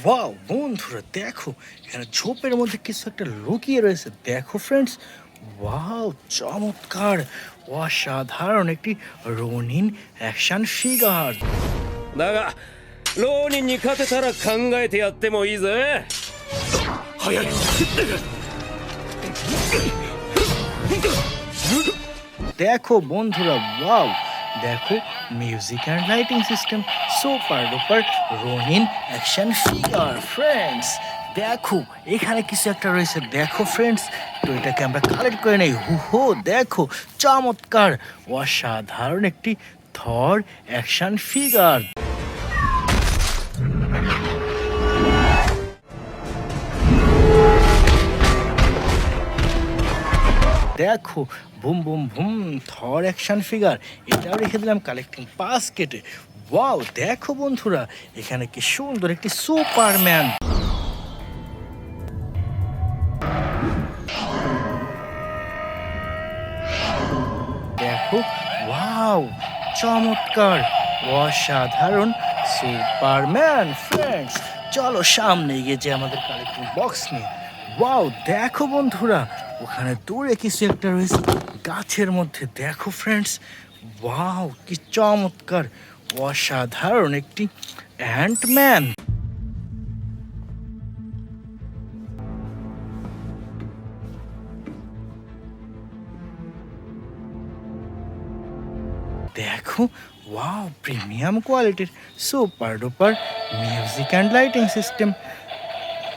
Wow বন্ধুরা দেখো, এখানে ঝোপের মধ্যে কিছু একটা লুকিয়ে রয়েছে। দেখো ফ্রেন্ডস, ওয়াও চমৎকার, অসাধারণ একটি রঙিন অ্যাকশন ফিগার। だが浪人に勝てたら考えてやってもいいぜ。早い。 দেখো বন্ধুরা, ওয়াও দেখো, music and lighting system super duper রঙিন অ্যাকশন ফিগার। ফ্রেন্ডস দেখো, এখানে কিছু একটা রয়েছে। দেখো ফ্রেন্ডস, তো এটাকে আমরা কালেক্ট করে নেই। হো দেখো, চমৎকার অসাধারণ একটি থর অ্যাকশন ফিগার। দেখো, বুম বুম বুম থর অ্যাকশন ফিগার, এটাও রেখে দিলাম কালেক্টিং বাস্কেটে। ওয়াও দেখো বন্ধুরা, এখানে কি সুন্দর একটি সুপারম্যান। দেখো, ওয়াও চমৎকার অসাধারণ সুপারম্যান। ফ্রেন্ডস চলো সামনে গিয়ে যে আমাদের কালেক্টিং বক্স নিয়ে। ওয়াও দেখো বন্ধুরা, ওখানে দূরে কিছু একটা রয়েছে গাছের মধ্যে। দেখো ফ্রেন্ডস, ওয়াও কি চমৎকার অসাধারণ একটি অ্যান্টম্যান। দেখো, ওয়াও প্রিমিয়াম কোয়ালিটির super duper music and lighting system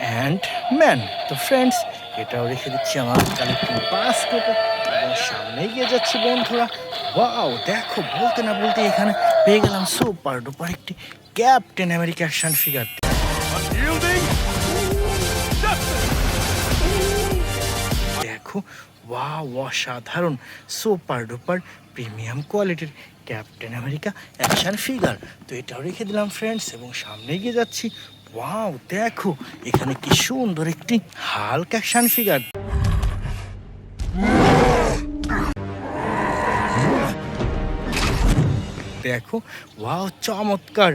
and man. তো ফ্রেন্ডস এটাও রেখে দিচ্ছি আমার কালেক্টিং বাস্কেটে এবং সামনে এগিয়ে যাচ্ছি বন্ধুরা। ওয়াও দেখো, বলতে না বলতে এখানে পেয়ে গেলাম সুপার ডুপার একটি ক্যাপ্টেন আমেরিকা অ্যাকশন ফিগার। দেখো, ওয়াও অসাধারণ সুপার ডুপার প্রিমিয়াম কোয়ালিটির ক্যাপ্টেন আমেরিকা অ্যাকশন ফিগার। তো এটাও রেখে দিলাম ফ্রেন্ডস এবং সামনে এগিয়ে যাচ্ছি। ওয়াও দেখো, এখানে কি সুন্দর একটি হাল্ক অ্যাকশন ফিগার। দেখো, ওয়াও চমৎকার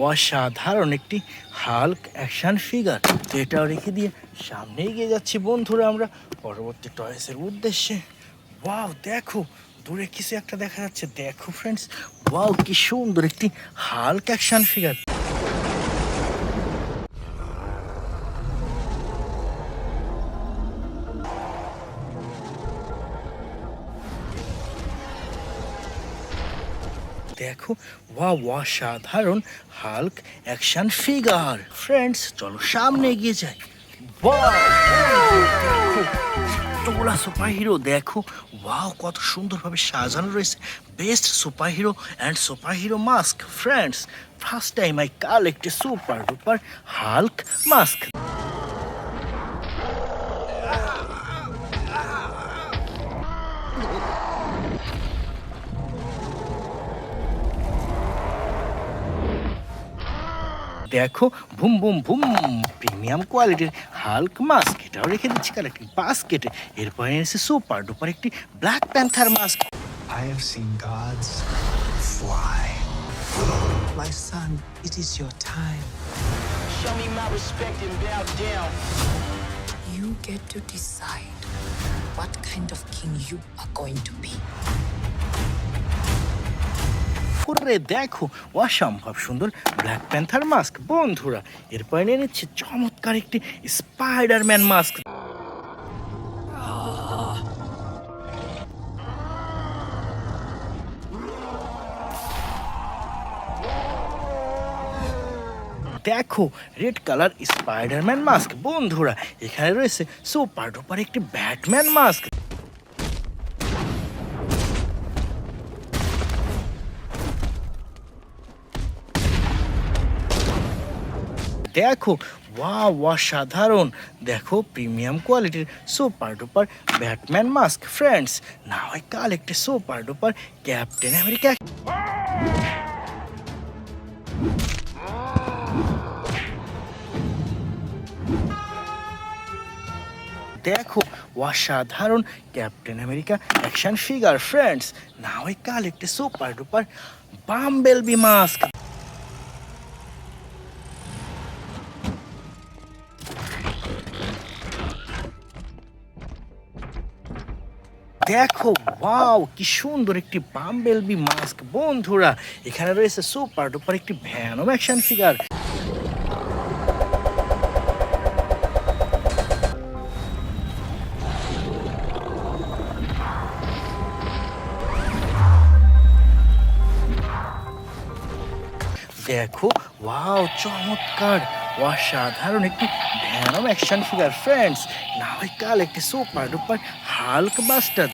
অসাধারণ একটি হাল্ক অ্যাকশন ফিগার। তো এটাও রেখে দিয়ে সামনে এগিয়ে যাচ্ছি বন্ধুরা আমরা পরবর্তী টয়েসের উদ্দেশ্যে। ওয়াও দেখো, দূরে কিছু একটা দেখা যাচ্ছে। দেখো ফ্রেন্ডস, ওয়াও কি সুন্দর একটি হাল্ক অ্যাকশন ফিগার। দেখো, ওয়াও অসাধারণ হাল্ক অ্যাকশন ফিগার। ফ্রেন্ডস চলো সামনে এগিয়ে যাই। ওয়াও দেখো, তোলা সুপার হিরো। দেখো, ওয়াও কত সুন্দরভাবে সাজানো রয়েছে best super hero and super hero mask. Friends first time I collect a super duper Hulk mask. দেখো, বুম বুম বুম প্রিমিয়াম কোয়ালিটির হাল্ক মাস্ক, এটাও রেখে দিচ্ছি কালেক্টিং বাস্কেটে। এরপরে এনেছে সুপার ডুপার একটি black panther mask. I have seen gods fly. My son, it is your time. Show me my respect and bow down. You get to decide what kind of king you are going to be. করে দেখো, অসম্ভব সুন্দর black panther mask বন্ধুরা। এরপরে নিয়ে নিচ্ছে চমৎকার একটি স্পাইডারম্যান মাস্ক। দেখো, রেড কালার স্পাইডারম্যান মাস্ক বন্ধুরা। এখানে রয়েছে সুপার ডুপার একটি ব্যাটম্যান মাস্ক। দেখো, ওয়াও অসাধারণ, দেখো প্রিমিয়াম কোয়ালিটির super duper Batman mask. Friends now I collect a super duper Captain America. দেখো, অসাধারণ Captain America action figure. Friends now I collect a super duper Bumblebee mask. দেখো wow কি সুন্দর একটি বাম্বেলবি মাস্ক বন্ধুরা। এখানে রয়েছে সুপার ডুপার একটি ভ্যানম অ্যাকশন ফিগার। দেখো ওয়াও চমৎকার অসাধারণ একটি ভ্যানম অ্যাকশন ফিগার ফ্রেন্ডস। না হয় কাল একটি সুপার ডুপার হাল্ক বাস্টার।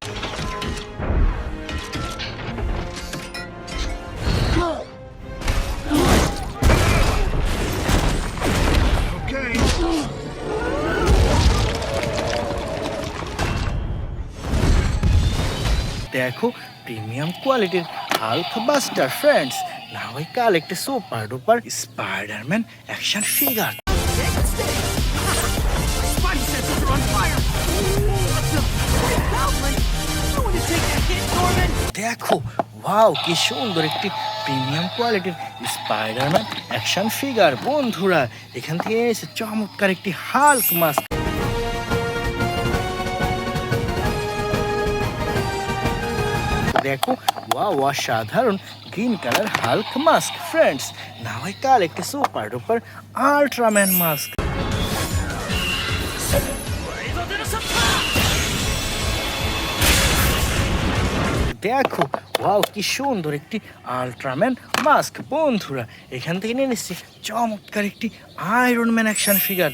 দেখো প্রিমিয়াম কোয়ালিটির হাল্ক বাস্টার ফ্রেন্ডস। না হয় কাল একটি super duper Spiderman action figure. দেখো ওয়াও কি সুন্দর একটি প্রিমিয়াম কোয়ালিটির স্পাইডারম্যান অ্যাকশন ফিগার বন্ধুরা। এখান থেকে এসে চমৎকার একটি হাল্ক মাস্ক। দেখো ওয়াও অসাধারণ green colour Hulk mask friends. না হয় কাল একটি সুপার ডুপার আল্ট্রাম্যান মাস্ক। দেখো ওয়াও কি সুন্দর একটি আল্ট্রাম্যান মাস্ক বন্ধুরা। এখান থেকে নিয়ে নিচ্ছি চমৎকার একটি আয়রন ম্যান অ্যাকশন ফিগার।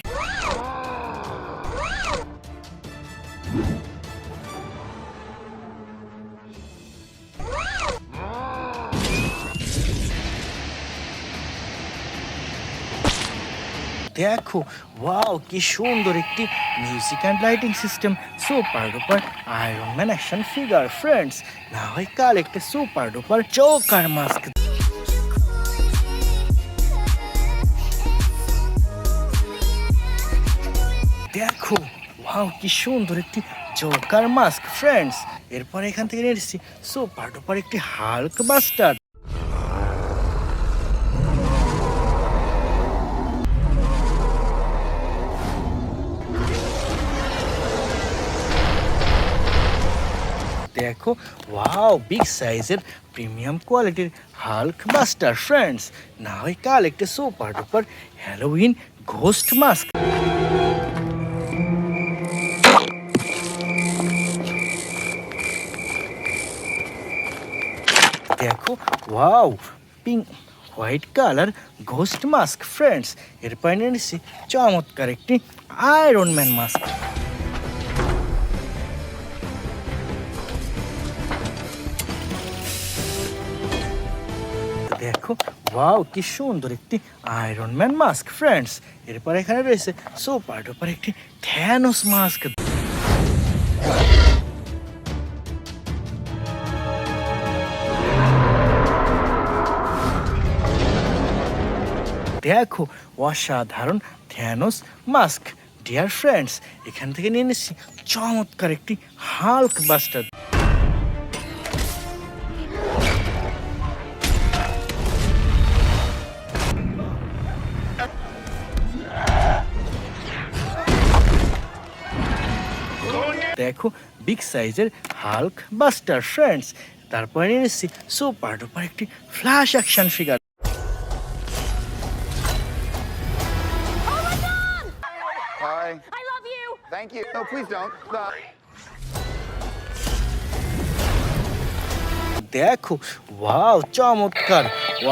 দেখো ওয়াও কি সুন্দর একটি music and lighting system super duper iron man action figure friends. না হয় কাল একটা সুপার ডুপার জোকার মাস্ক। দেখো ওয়াও কি সুন্দর একটি জোকার মাস্ক ফ্রেন্ডস। এরপর এখান থেকে নিয়ে এসেছি সুপার ডুপার একটি হাল্ক বাস্টার। দেখো ওয়াও বিগ সাইজের প্রিমিয়াম কোয়ালিটির হাল্ক বাস্টার ফ্রেন্ডস। না হয় কাল একটা super duper Halloween ghost mask. দেখো wow pink white colour ghost mask friends. এরপর নিয়েছি চমৎকার একটি আয়রন ম্যান মাস্ক। দেখো ওয়াও কি সুন্দর একটি আয়রন ম্যান মাস্ক ফ্রেন্ডস। এরপর এখানে রয়েছে সুপার ডুপার একটি থ্যানোস মাস্ক। দেখো অসাধারণ থ্যানোস মাস্ক ডিয়ার ফ্রেন্ডস। এখান থেকে নিয়ে নিচ্ছি চমৎকার একটি হাল্ক বাস্টার। দেখো বিগ সাইজের হাল্ক বাস্টার ফ্রেন্ডস। তারপরে নিয়ে নিচ্ছি সুপার ডুপার একটি flash action figure. Hi. I love you. Thank you. No, please don't. দেখো ওয়াও চমৎকার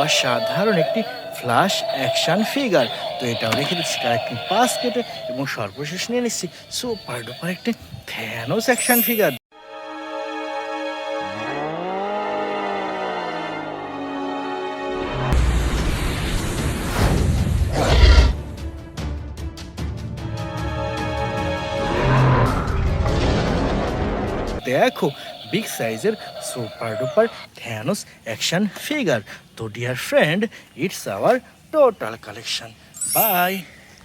অসাধারণ একটি ফ্ল্যাশ অ্যাকশন ফিগার। তো এটাও রেখে দিচ্ছি কারেক্টিং পাস কেটে এবং সর্বশেষ নিয়ে নিচ্ছি সুপার ডুপার একটি থ্যানোস অ্যাকশন ফিগার। দেখো বিগ সাইজের super duper Thanos action figure. তো dear friend it's our total collection. By.